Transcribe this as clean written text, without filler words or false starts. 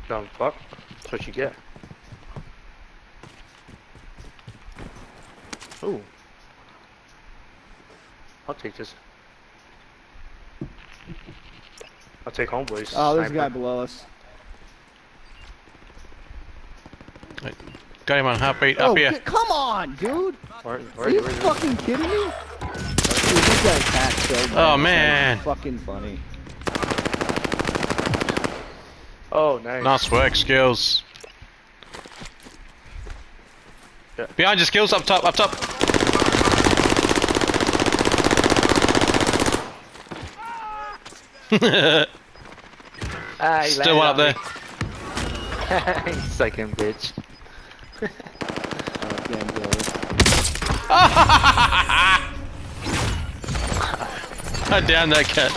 Dumb fuck. That's what you get. Ooh. I'll take this. I'll take homeboys. Oh, there's a sniper. guy below us. Got him on heartbeat. Oh, Up here. come on, dude! Where Are you fucking kidding me? Dude, this guy's hacked so bad. Oh, man. This guy's fucking funny. Oh, nice. Nice work, skills. Yeah. Behind your skills, up top, up top. Ah, he Still one up there. Second bitch. I downed that cat.